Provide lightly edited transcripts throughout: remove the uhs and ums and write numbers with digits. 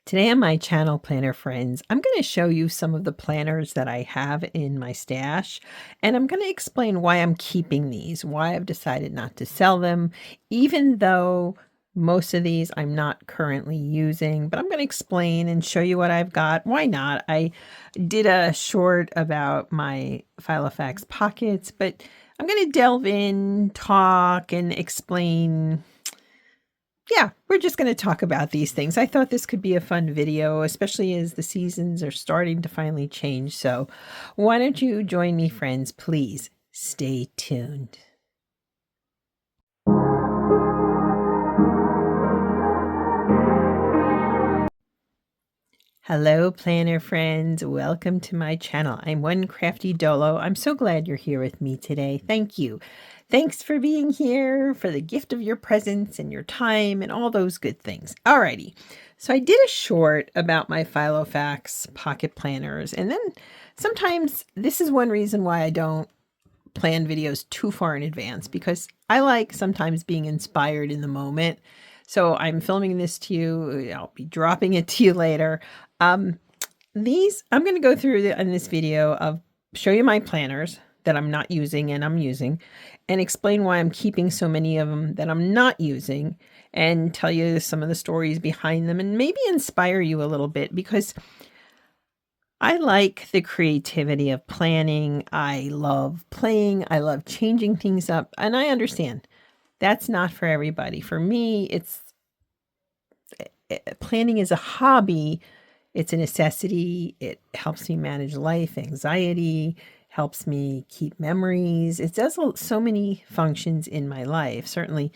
Today on my channel, Planner Friends, I'm going to show you some of the planners that I have in my stash, and I'm going to explain why I'm keeping these, why I've decided not to sell them, even though most of these I'm not currently using, but I'm going to explain and show you what I've got. Why not? I did a short about my Filofax pockets, but I'm going to delve in, talk, and explain. Yeah, we're just going to talk about these things. I thought this could be a fun video, especially as the seasons are starting to finally change. So why don't you join me, friends? Please stay tuned. Hello, planner friends. Welcome to my channel. I'm One Crafty Dolo. I'm so glad you're here with me today. Thank you. Thanks for being here, for the gift of your presence and your time and all those good things. Alrighty. So I did a short about my Filofax pocket planners. And then sometimes this is one reason why I don't plan videos too far in advance, because I like sometimes being inspired in the moment. So I'm filming this to you. I'll be dropping it to you later. These I'm going to go through in this video of show you my planners that I'm not using and I'm using, and explain why I'm keeping so many of them that I'm not using, and tell you some of the stories behind them, and maybe inspire you a little bit, because I like the creativity of planning. I love playing. I love changing things up, and I understand that's not for everybody. For me, it's planning is a hobby. It's a necessity. It helps me manage life, anxiety, helps me keep memories. It does so many functions in my life, certainly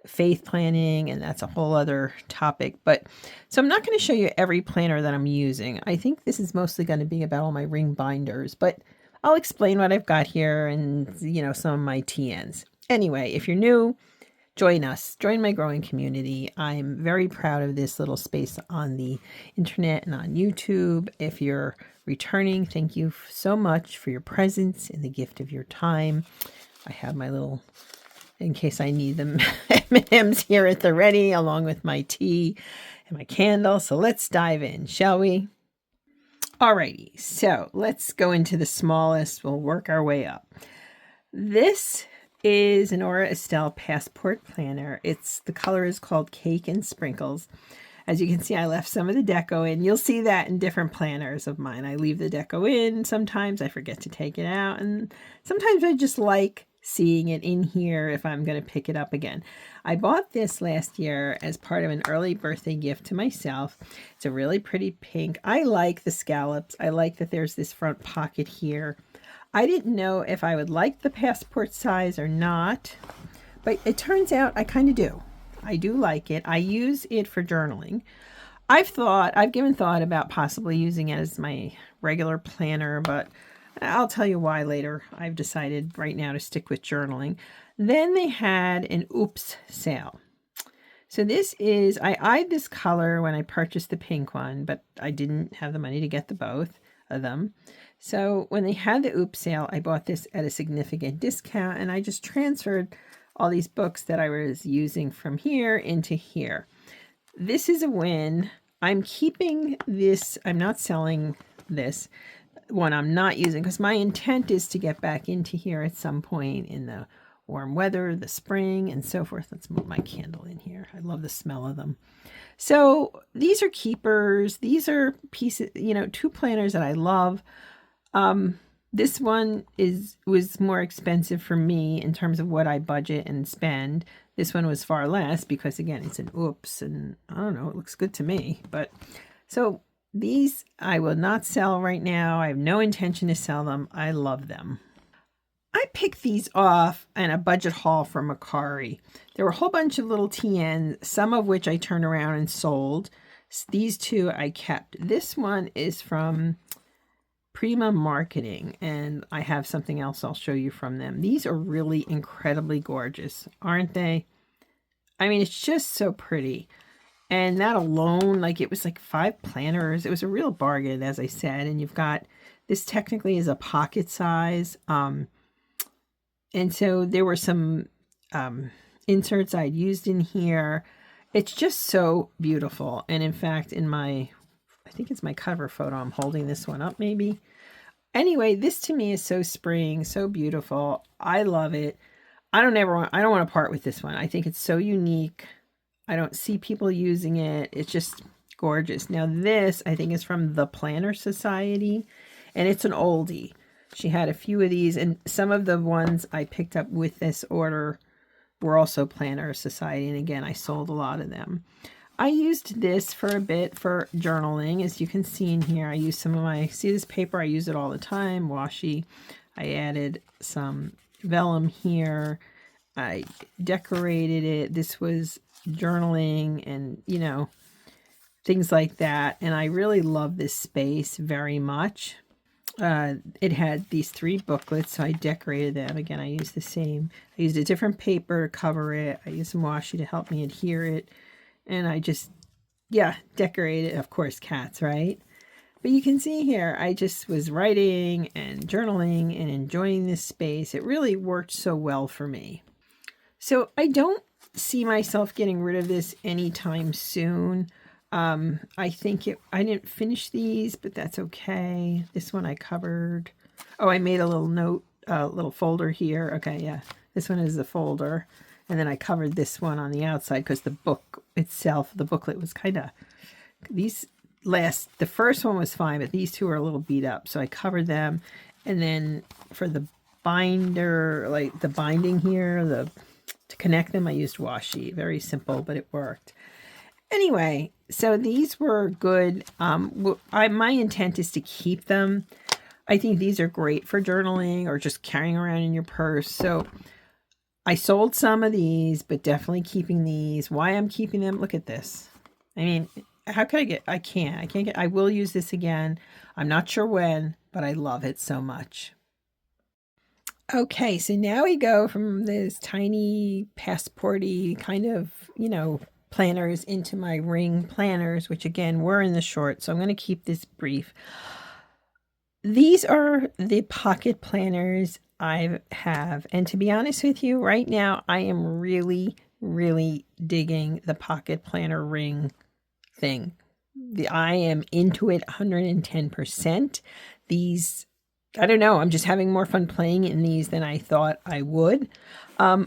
faith planning, and that's a whole other topic. But so I'm not going to show you every planner that I'm using. I think this is mostly going to be about all my ring binders, but I'll explain what I've got here and, some of my TNs. Anyway, if you're new, join us, join my growing community. I'm very proud of this little space on the internet and on YouTube. If you're returning, thank you so much for your presence and the gift of your time. I have my little, in case I need them, M&Ms here at the ready, along with my tea and my candle. So let's dive in, shall we? Alrighty, so let's go into the smallest. We'll work our way up. This is an Aura Estelle Passport Planner. The color is called Cake and Sprinkles. As you can see, I left some of the deco in. You'll see that in different planners of mine. I leave the deco in. Sometimes I forget to take it out, and sometimes I just like seeing it in here if I'm going to pick it up again. I bought this last year as part of an early birthday gift to myself. It's a really pretty pink. I like the scallops. I like that there's this front pocket here. I didn't know if I would like the passport size or not, but it turns out I kind of do. I do like it. I use it for journaling. I've given thought about possibly using it as my regular planner, but I'll tell you why later. I've decided right now to stick with journaling. Then they had an oops sale. So I eyed this color when I purchased the pink one, but I didn't have the money to get the both of them. So when they had the oops sale, I bought this at a significant discount, and I just transferred all these books that I was using from here into here. This is a win. I'm keeping this. I'm not selling this one. I'm not using, because my intent is to get back into here at some point in the warm weather, the spring, and so forth. Let's move my candle in here. I love the smell of them. So these are keepers. These are pieces, two planners that I love. This one was more expensive for me in terms of what I budget and spend. This one was far less because, again, it's an oops, and I don't know, it looks good to me. But so these I will not sell right now. I have no intention to sell them. I love them. I picked these off in a budget haul from Mercari. There were a whole bunch of little TNs, some of which I turned around and sold. These two I kept. This one is from Prima Marketing, and I have something else I'll show you from them. These are really incredibly gorgeous, aren't they? I mean, it's just so pretty. And that alone, it was like 5 planners. It was a real bargain, as I said. And you've got, this technically is a pocket size. And so there were some inserts I'd used in here. It's just so beautiful. And in fact, I think it's my cover photo. I'm holding this one up maybe. Anyway, this to me is so spring, so beautiful. I love it. I don't want to part with this one. I think it's so unique. I don't see people using it. It's just gorgeous. Now this, I think, is from the Planner Society, and it's an oldie. She had a few of these, and some of the ones I picked up with this order were also Planner Society, and again, I sold a lot of them. I used this for a bit for journaling. As you can see in here, I use some of my, see this paper? I use it all the time, washi. I added some vellum here. I decorated it. This was journaling and, you know, things like that. And I really love this space very much. It had these 3 booklets, so I decorated them. Again, I used the same. I used a different paper to cover it. I used some washi to help me adhere it. And I just, yeah, decorated, of course, cats, right? But you can see here, I just was writing and journaling and enjoying this space. It really worked so well for me. So I don't see myself getting rid of this anytime soon. I think I didn't finish these, but that's okay. This one I covered. Oh, I made a little note, little folder here. Okay, yeah, this one is the folder. And then I covered this one on the outside because the book itself, the booklet was kind of, the first one was fine, but these 2 are a little beat up. So I covered them. And then for the binder, like the binding here, to connect them, I used washi. Very simple, but it worked. Anyway, so these were good. My intent is to keep them. I think these are great for journaling or just carrying around in your purse. So I sold some of these, but definitely keeping these. Why I'm keeping them? Look at this. I mean, how could I can't get, I will use this again. I'm not sure when, but I love it so much. Okay, so now we go from this tiny passporty kind of, you know, planners into my ring planners, which again, were in the short. So I'm going to keep this brief. These are the pocket planners I have. And to be honest with you, right now, I am really, really digging the pocket planner ring thing. I am into it 110%. These, I don't know, I'm just having more fun playing in these than I thought I would.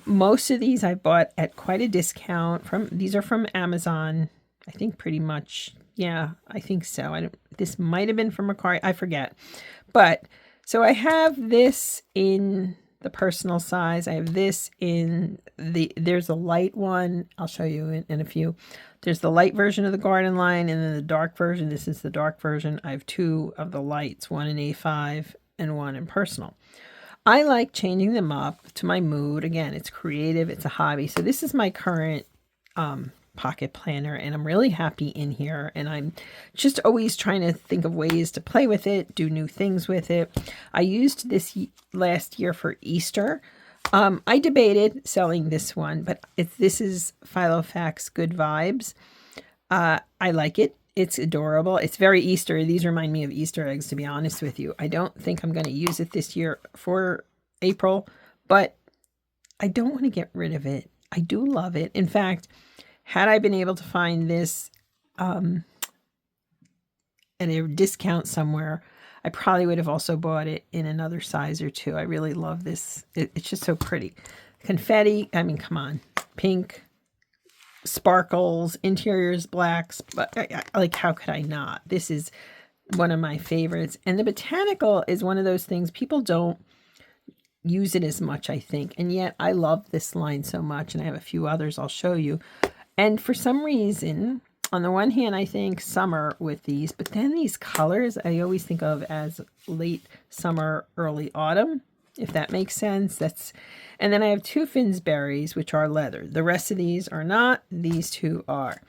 Most of these I bought at quite a discount. These are from Amazon. I think pretty much, yeah, I think so. This might have been from Mercari, I forget. But so I have this in the personal size. I have this in there's a light one. I'll show you in a few. There's the light version of the garden line and then the dark version. This is the dark version. I have 2 of the lights, one in A5 and one in personal. I like changing them up to my mood. Again, it's creative. It's a hobby. So this is my current pocket planner, and I'm really happy in here. And I'm just always trying to think of ways to play with it, do new things with it. I used this last year for Easter. I debated selling this one, but this is Filofax Good Vibes. I like it. It's adorable. It's very Easter. These remind me of Easter eggs, to be honest with you. I don't think I'm going to use it this year for April, but I don't want to get rid of it. I do love it. In fact, had I been able to find this at a discount somewhere, I probably would have also bought it in another size or 2. I really love this. It's just so pretty. Confetti, I mean, come on. Pink, sparkles, interiors, blacks. But like, how could I not? This is one of my favorites. And the botanical is one of those things people don't use it as much, I think. And yet I love this line so much. And I have a few others I'll show you. And for some reason, on the one hand, I think summer with these, but then these colors I always think of as late summer, early autumn, if that makes sense. And then I have 2 Finsberries, which are leather. The rest of these are not. These 2 are.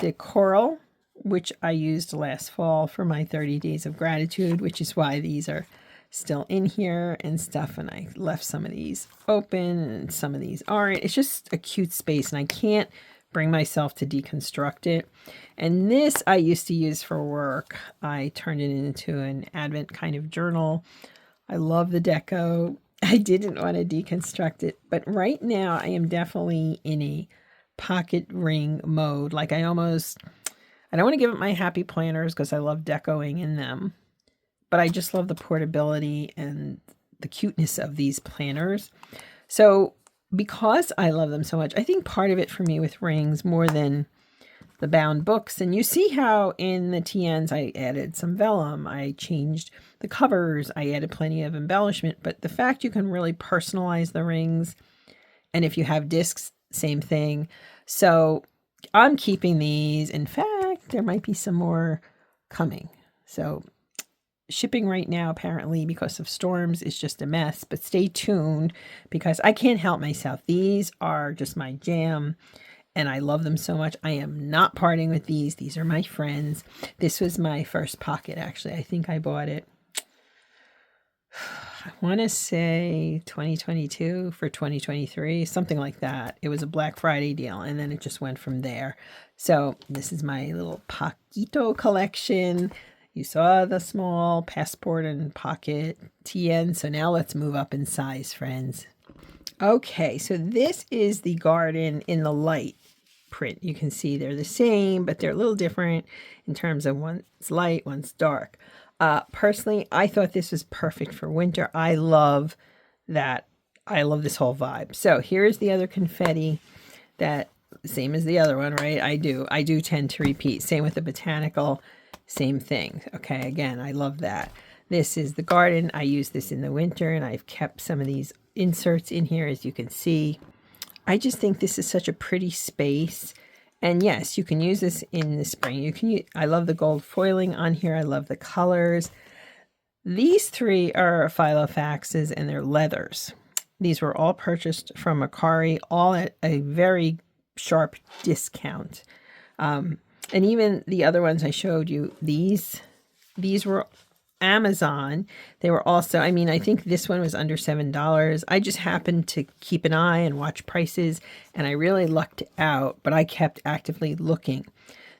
The coral, which I used last fall for my 30 days of gratitude, which is why these are still in here and stuff. And I left some of these open and some of these aren't. It's just a cute space, and I can't bring myself to deconstruct it. And this I used to use for work. I turned it into an Advent kind of journal. I love the deco. I didn't want to deconstruct it, but right now I am definitely in a pocket ring mode. Like I don't want to give up my happy planners because I love decoing in them, but I just love the portability and the cuteness of these planners. So because I love them so much, I think part of it for me with rings more than the bound books, and you see how in the TNs I added some vellum, I changed the covers, I added plenty of embellishment, but the fact you can really personalize the rings, and if you have discs, same thing. So I'm keeping these. In fact, there might be some more coming. So shipping right now, apparently, because of storms, is just a mess. But stay tuned because I can't help myself. These are just my jam, and I love them so much. I am not parting with these. These are my friends. This was my first pocket, actually. I think I bought it, I want to say 2022 for 2023, something like that. It was a Black Friday deal, and then it just went from there. So this is my little Paquito collection. You saw the small passport and pocket TN. So now let's move up in size, friends. Okay, so this is the garden in the light print. You can see they're the same, but they're a little different in terms of one's light, one's dark. Personally, I thought this was perfect for winter. I love that. I love this whole vibe. So here's the other confetti that same as the other one, right? I do tend to repeat. Same with the botanical, same thing. Okay, again, I love that. This is the garden. I use this in the winter, and I've kept some of these inserts in here, as you can see. I just think this is such a pretty space. And yes, you can use this in the spring. You can use, I love the gold foiling on here. I love the colors. These three are Filofaxes, and they're leathers. These were all purchased from Mercari, all at a very sharp discount. And even the other ones I showed you, these were Amazon. They were also, I mean, I think this one was under $7. I just happened to keep an eye and watch prices, and I really lucked out, but I kept actively looking.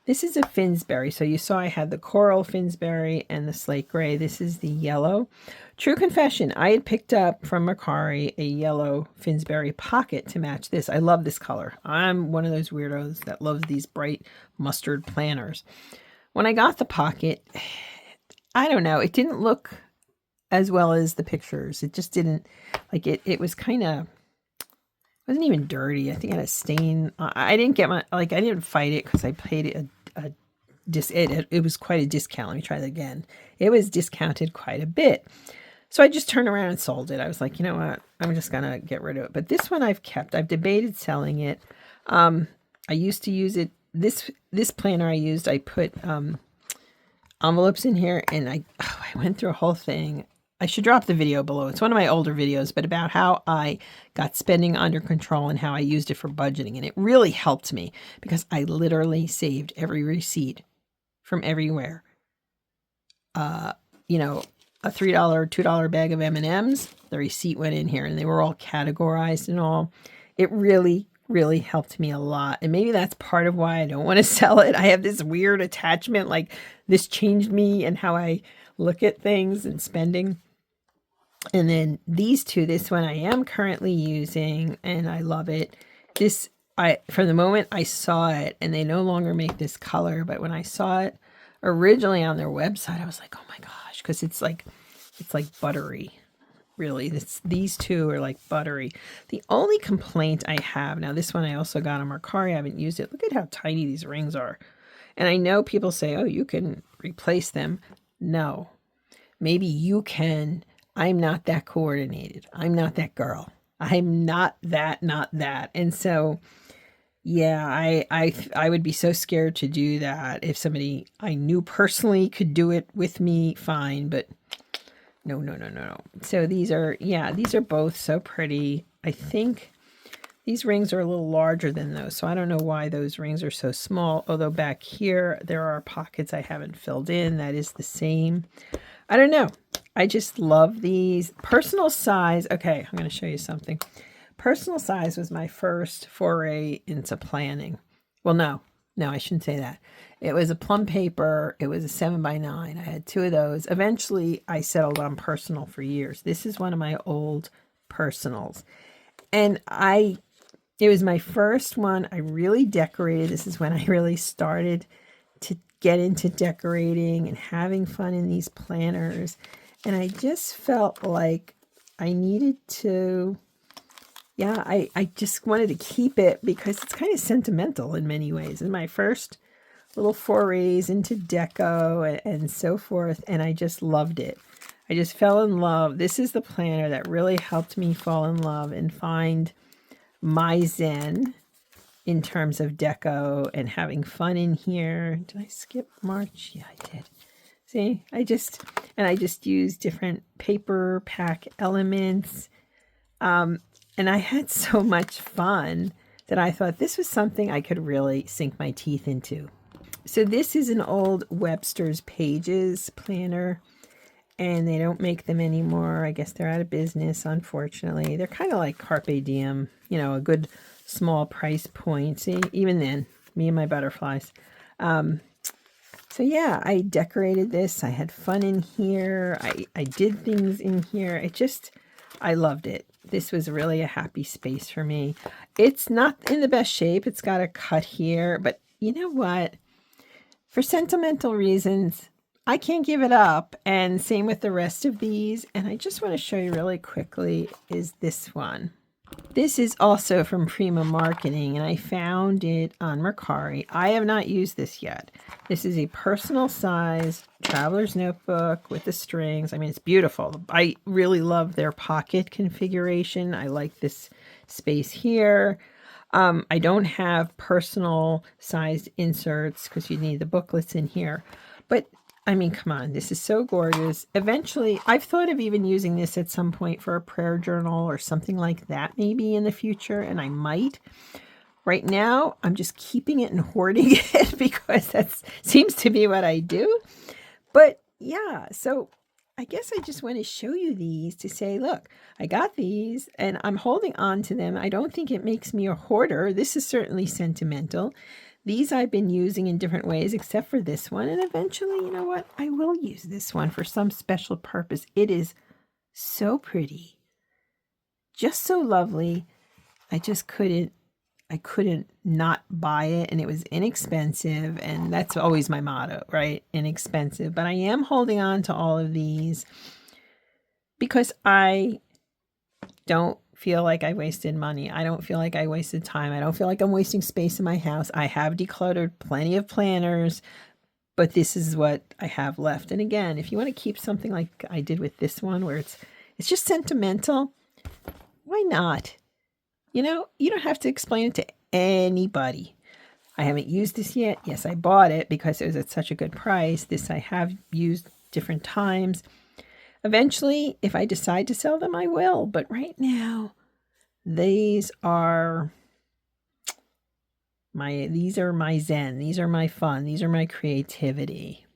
This is a Finsbury. So you saw I had the coral Finsbury and the slate gray. This is the yellow. True confession, I had picked up from Mercari a yellow Finsbury pocket to match this. I love this color. I'm one of those weirdos that loves these bright mustard planners. When I got the pocket, I don't know, it didn't look as well as the pictures. It just didn't, like it was kind of, it wasn't even dirty. I think it had a stain. I didn't get I didn't fight it because I paid it it was quite a discount. Let me try that again. It was discounted quite a bit. So I just turned around and sold it. I was like, you know what? I'm just going to get rid of it. But this one I've kept. I've debated selling it. I used to use it. This planner I used, I put envelopes in here, and I went through a whole thing. I should drop the video below. It's one of my older videos, but about how I got spending under control and how I used it for budgeting. And it really helped me because I literally saved every receipt from everywhere. You know, a $3 or $2 bag of M&Ms, the receipt went in here, and they were all categorized and all. It really, really helped me a lot. And maybe that's part of why I don't want to sell it. I have this weird attachment, like this changed me and how I look at things and spending. And then these two, this one I am currently using, and I love it. This, from the moment I saw it, and they no longer make this color, but when I saw it originally on their website, I was like, oh my gosh, because it's like buttery. Really, these two are like buttery. The only complaint I have, now this one I also got on Mercari, I haven't used it. Look at how tiny these rings are. And I know people say, oh, you can replace them. No, maybe you can. I'm not that coordinated. I'm not that girl. I'm not that. And so, yeah, I would be so scared to do that. If somebody I knew personally could do it with me, fine, but no. So these are both so pretty. I think these rings are a little larger than those, so I don't know why those rings are so small. Although back here, there are pockets I haven't filled in. That is the same. I don't know. I just love these. Personal size. Okay, I'm going to show you something. Personal size was my first foray into planning. Well, no, I shouldn't say that. It was a plum paper. It was a 7x9. I had two of those. Eventually, I settled on personal for years. This is one of my old personals. And I It was my first one. I really decorated. This is when I really started to get into decorating and having fun in these planners. And I just felt like I needed to, yeah, I just wanted to keep it because it's kind of sentimental in many ways. It's my first little forays into deco and so forth. And I just loved it. I just fell in love. This is the planner that really helped me fall in love and find my zen in terms of deco and having fun in here. Did I skip March? Yeah, I did. See, I just used different paper pack elements. And I had so much fun that I thought this was something I could really sink my teeth into. So this is an old Webster's Pages planner, and they don't make them anymore. I guess they're out of business, unfortunately. They're kind of like Carpe Diem, you know, a good small price point. See, even then, me and my butterflies. So yeah, I decorated this. I had fun in here. I did things in here. I loved it. This was really a happy space for me. It's not in the best shape. It's got a cut here, but you know what? For sentimental reasons, I can't give it up. And same with the rest of these. And I just want to show you really quickly is this one. This is also from Prima Marketing, and I found it on Mercari. I have not used this yet. This is a personal size traveler's notebook with the strings. I mean, it's beautiful. I really love their pocket configuration. I like this space here. I don't have personal sized inserts because you need the booklets in here. But I mean, come on, this is so gorgeous. Eventually, I've thought of even using this at some point for a prayer journal or something like that maybe in the future, and I might. Right now, I'm just keeping it and hoarding it because that seems to be what I do. But yeah, so I guess I just want to show you these to say, look, I got these and I'm holding on to them. I don't think it makes me a hoarder. This is certainly sentimental. These I've been using in different ways, except for this one. And eventually, you know what? I will use this one for some special purpose. It is so pretty. Just so lovely. I couldn't not buy it. And it was inexpensive. And that's always my motto, right? Inexpensive. But I am holding on to all of these because I don't feel like I wasted money. I don't feel like I wasted time. I don't feel like I'm wasting space in my house. I have decluttered plenty of planners, but this is what I have left. And again, if you want to keep something like I did with this one where it's just sentimental, why not? You know, you don't have to explain it to anybody. I haven't used this yet. Yes, I bought it because it was at such a good price. This I have used different times. Eventually, if I decide to sell them, I will. But right now, these are my zen. These are my fun. These are my creativity.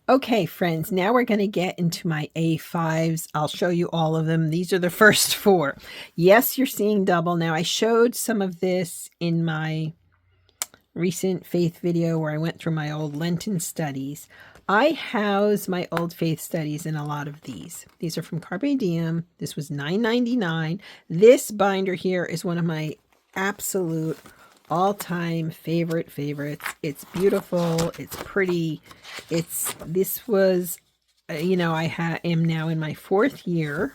Okay, friends, now we're going to get into my A5s. I'll show you all of them. These are the first 4. Yes, you're seeing double. Now, I showed some of this in my recent faith video where I went through my old Lenten studies. I house my old faith studies in a lot of these. These are from Carpe Diem. This was $9.99. This binder here is one of my absolute all-time favorites. It's beautiful. It's pretty. This was, you know, I am now in my 4th year,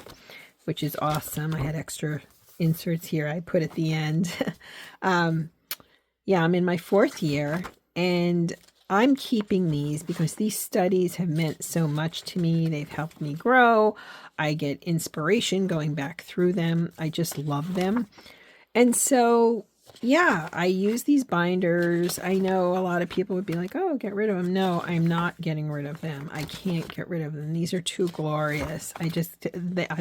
which is awesome. I had extra inserts here I put at the end. Yeah, I'm in my 4th year, and I'm keeping these because these studies have meant so much to me. They've helped me grow. I get inspiration going back through them. I just love them. And so, yeah, I use these binders. I know a lot of people would be like, oh, get rid of them. No, I'm not getting rid of them. I can't get rid of them. These are too glorious. I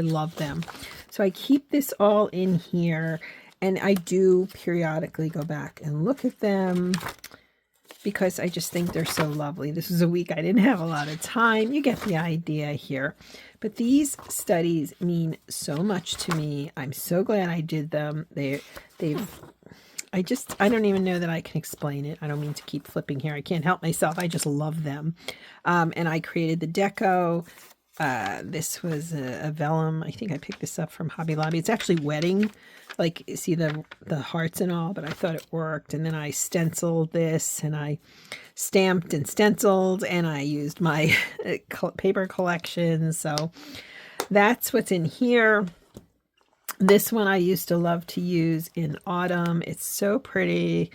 love them. So I keep this all in here, and I do periodically go back and look at them, because I just think they're so lovely. This was a week I didn't have a lot of time. You get the idea here. But these studies mean so much to me. I'm so glad I did them. I don't even know that I can explain it. I don't mean to keep flipping here. I can't help myself. I just love them. And I created the deco. This was a vellum. I think I picked this up from Hobby Lobby. It's actually wetting, like see the hearts and all, but I thought it worked. And then I stenciled this, and I stamped and stenciled, and I used my paper collection. So that's what's in here. This one I used to love to use in autumn. It's so pretty.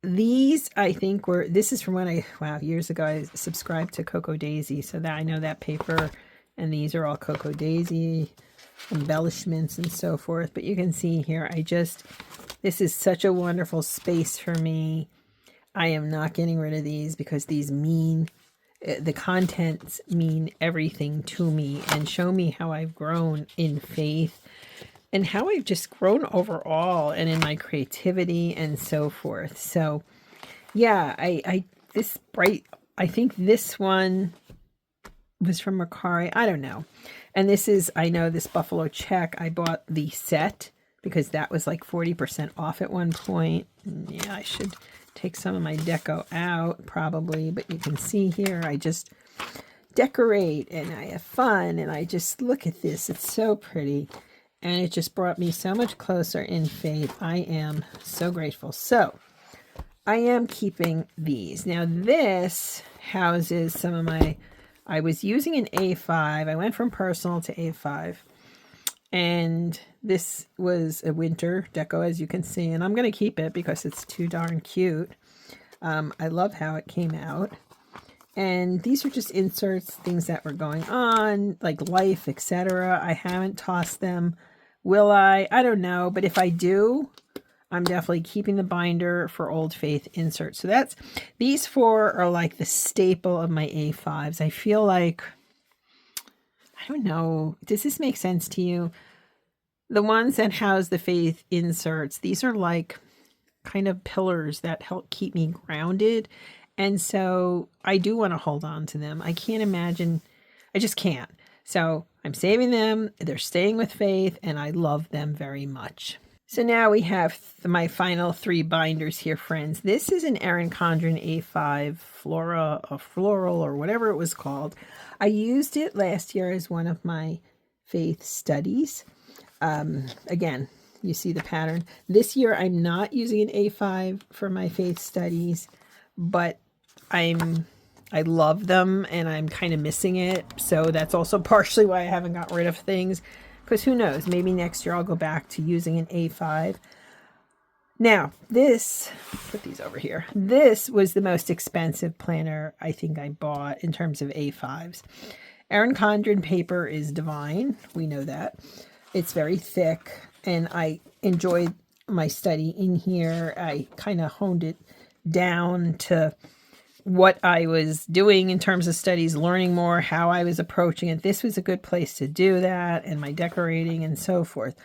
These, I think, this is from when years ago, I subscribed to Cocoa Daisy, so that I know that paper, and these are all Cocoa Daisy embellishments and so forth. But you can see here, this is such a wonderful space for me. I am not getting rid of these because these the contents mean everything to me and show me how I've grown in faith and how I've just grown overall and in my creativity and so forth. So yeah, I think this one was from Mercari. I don't know. And I know this Buffalo Check, I bought the set because that was like 40% off at one point. Yeah, I should take some of my deco out probably, but you can see here, I just decorate and I have fun and I just look at this. It's so pretty. And it just brought me so much closer in faith. I am so grateful. So I am keeping these. Now this houses some of I was using an A5. I went from personal to A5. And this was a winter deco, as you can see. And I'm going to keep it because it's too darn cute. I love how it came out. And these are just inserts, things that were going on, like life, etc. I haven't tossed them. Will I? I don't know. But if I do, I'm definitely keeping the binder for Old Faith inserts. So these four are like the staple of my A5s. I feel like, I don't know, does this make sense to you? The ones that house the faith inserts, these are like kind of pillars that help keep me grounded. And so I do want to hold on to them. I can't imagine, I just can't. So I'm saving them. They're staying with faith and I love them very much. So now we have my final three binders here, friends. This is an Erin Condren A5 Floral or whatever it was called. I used it last year as one of my faith studies. Again, you see the pattern. This year I'm not using an A5 for my faith studies, but I love them and I'm kind of missing it. So that's also partially why I haven't got rid of things, because who knows, maybe next year I'll go back to using an A5. Now put these over here. This was the most expensive planner I think I bought in terms of A5s. Erin Condren paper is divine. We know that. It's very thick and I enjoyed my study in here. I kind of honed it down to what I was doing in terms of studies, learning more, how I was approaching it. This was a good place to do that, and my decorating and so forth.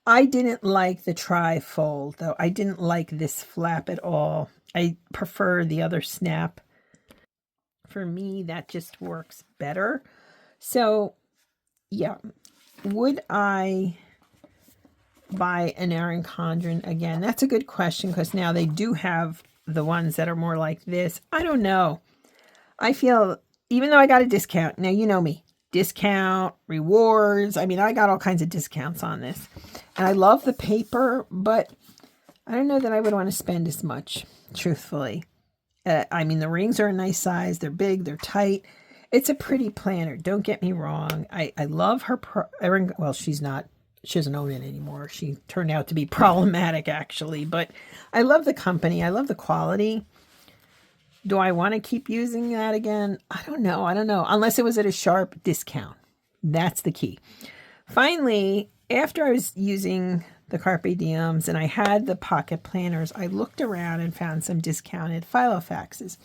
I didn't like the tri-fold, though. I didn't like this flap at all. I prefer the other snap. For me, that just works better. So, yeah. Would I buy an Erin Condren again? That's a good question, because now they do have the ones that are more like this. I don't know. I feel, even though I got a discount, now you know me, discount, rewards. I mean, I got all kinds of discounts on this. And I love the paper, but I don't know that I would want to spend as much, truthfully. I mean, the rings are a nice size. They're big. They're tight. It's a pretty planner. Don't get me wrong. I love her. Well, she doesn't own it anymore. She turned out to be problematic, actually. But I love the company. I love the quality. Do I want to keep using that again? I don't know. Unless it was at a sharp discount. That's the key. Finally, after I was using the Carpe Diems and I had the pocket planners, I looked around and found some discounted Filofaxes.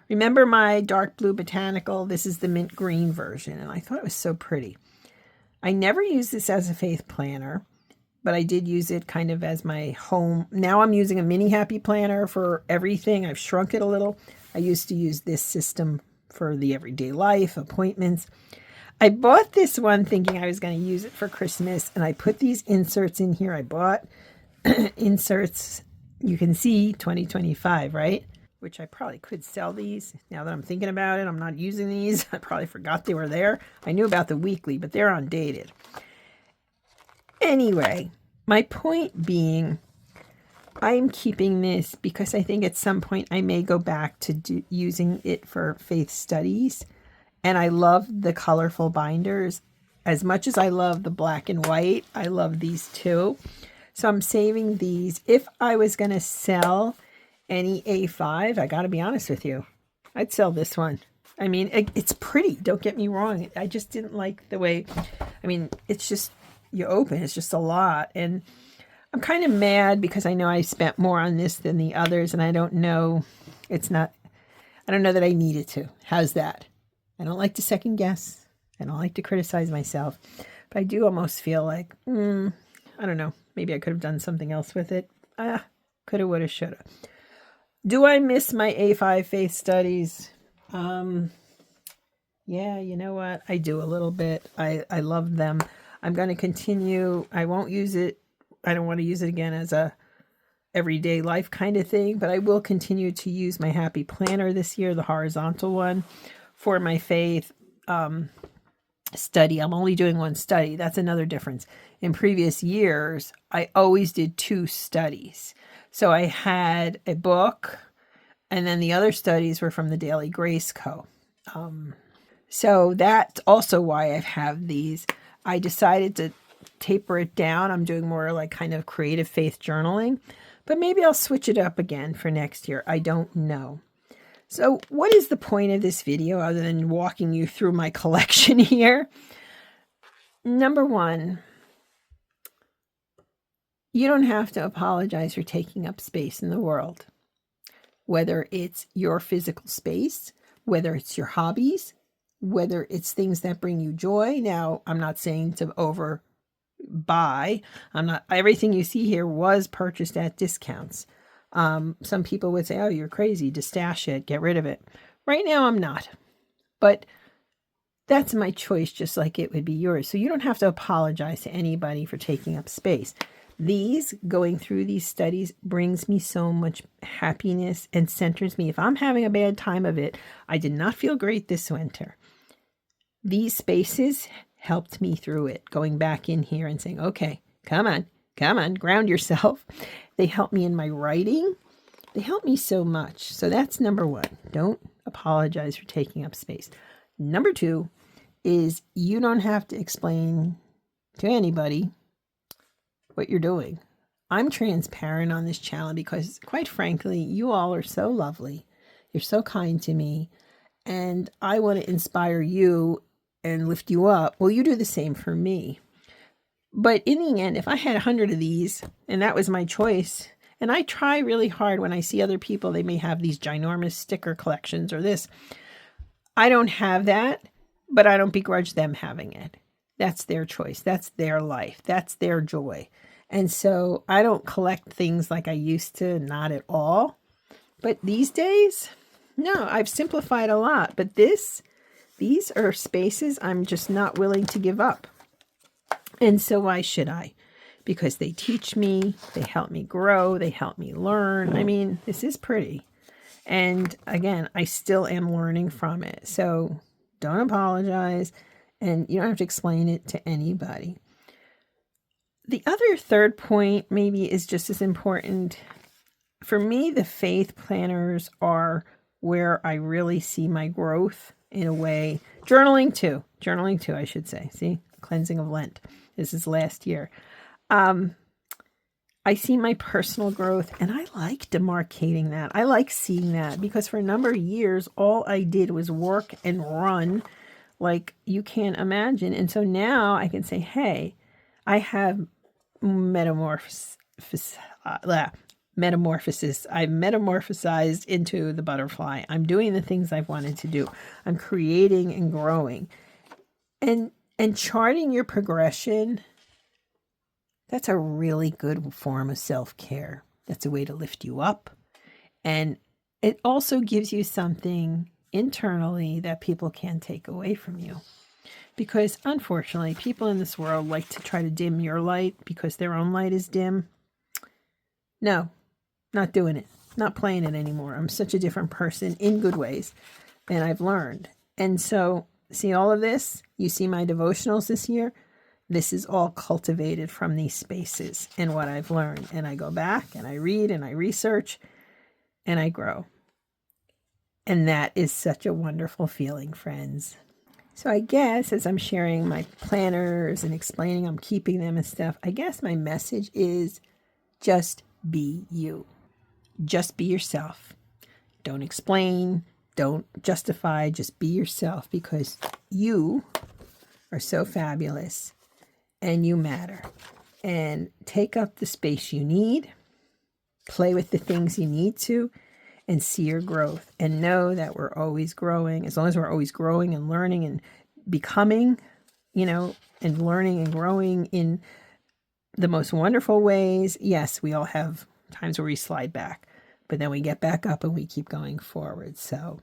Remember my dark blue botanical? This is the mint green version, and I thought it was so pretty. I never used this as a faith planner, but I did use it kind of as my home. Now I'm using a mini happy planner for everything. I've shrunk it a little. I used to use this system for the everyday life, appointments. I bought this one thinking I was going to use it for Christmas, and I put these inserts in here. I bought inserts. You can see 2025, right? which I probably could sell these. Now that I'm thinking about it, I'm not using these. I probably forgot they were there. I knew about the weekly, but they're undated. Anyway, my point being, I'm keeping this because I think at some point I may go back to using it for faith studies. And I love the colorful binders. As much as I love the black and white, I love these too. So I'm saving these. If I was going to sell any A5, I got to be honest with you, I'd sell this one. I mean, it's pretty. Don't get me wrong. I just didn't like the way, I mean, it's just, you open, it's just a lot. And I'm kind of mad because I know I spent more on this than the others. And I don't know, I don't know that I needed to. How's that? I don't like to second guess. I don't like to criticize myself. But I do almost feel like, I don't know. Maybe I could have done something else with it. Coulda, woulda, shoulda. Do I miss my A5 faith studies? Yeah, you know what? I do a little bit. I love them. I'm going to continue. I won't use it. I don't want to use it again as a everyday life kind of thing, but I will continue to use my Happy Planner this year, the horizontal one, for my faith study. I'm only doing one study. That's another difference. In previous years, I always did 2 studies. So I had a book, and then the other studies were from the Daily Grace Co. So that's also why I have these. I decided to taper it down. I'm doing more like kind of creative faith journaling, but maybe I'll switch it up again for next year. I don't know. So what is the point of this video other than walking you through my collection here? Number one, you don't have to apologize for taking up space in the world. Whether it's your physical space, whether it's your hobbies, whether it's things that bring you joy. Now, I'm not saying to overbuy. Everything you see here was purchased at discounts. Some people would say, oh, you're crazy to stash it, get rid of it. Right now, I'm not. But that's my choice, just like it would be yours. So you don't have to apologize to anybody for taking up space. Going through these studies brings me so much happiness and centers me. If I'm having a bad time of it, I did not feel great this winter. These spaces helped me through it, going back in here and saying, okay, come on, ground yourself. They help me in my writing. They help me so much. So that's number one. Don't apologize for taking up space. Number two is you don't have to explain to anybody what you're doing. I'm transparent on this channel because, quite frankly, you all are so lovely. You're so kind to me. And I want to inspire you and lift you up. Well, you do the same for me. But in the end, if I had 100 of these and that was my choice, and I try really hard when I see other people, they may have these ginormous sticker collections or this. I don't have that, but I don't begrudge them having it. That's their choice. That's their life. That's their joy. And so I don't collect things like I used to, not at all. But these days, no, I've simplified a lot. But these are spaces I'm just not willing to give up. And so why should I? Because they teach me, they help me grow, they help me learn. I mean, this is pretty. And again, I still am learning from it. So don't apologize. And you don't have to explain it to anybody. The other third point maybe is just as important. For me, the faith planners are where I really see my growth in a way. Journaling too, I should say. See, cleansing of Lent. This is last year. I see my personal growth and I like demarcating that. I like seeing that because for a number of years, all I did was work and run like you can't imagine. And so now I can say, hey, I have metamorphosis. I've metamorphosized into the butterfly. I'm doing the things I've wanted to do. I'm creating and growing. And charting your progression, that's a really good form of self-care. That's a way to lift you up. And it also gives you something internally that people can't take away from you. Because unfortunately, people in this world like to try to dim your light because their own light is dim. No, not doing it. not playing it anymore. I'm such a different person in good ways, and I've learned. And so, see all of this? You see my devotionals this year? This is all cultivated from these spaces and what I've learned. And I go back and I read and I research and I grow. And that is such a wonderful feeling, friends. So I guess as I'm sharing my planners and explaining I'm keeping them and stuff, I guess my message is just be you. Just be yourself. Don't explain. Don't justify. Just be yourself, because you are so fabulous and you matter. And take up the space you need. Play with the things you need to, and see your growth, and know that we're always growing. As long as we're always growing and learning and becoming, and learning and growing in the most wonderful ways. Yes, we all have times where we slide back, but then we get back up and we keep going forward. So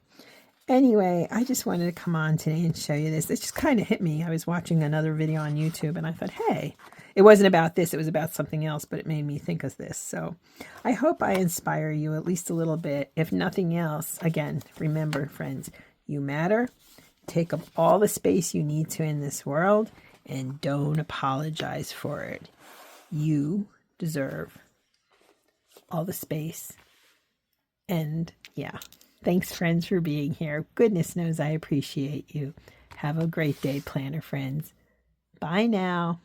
anyway, I just wanted to come on today and show you this. It just kind of hit me. I was watching another video on YouTube and I thought, hey, it wasn't about this. It was about something else, but it made me think of this. So I hope I inspire you at least a little bit. If nothing else, again, remember, friends, you matter. Take up all the space you need to in this world, and don't apologize for it. You deserve all the space. And yeah, thanks, friends, for being here. Goodness knows I appreciate you. Have a great day, planner friends. Bye now.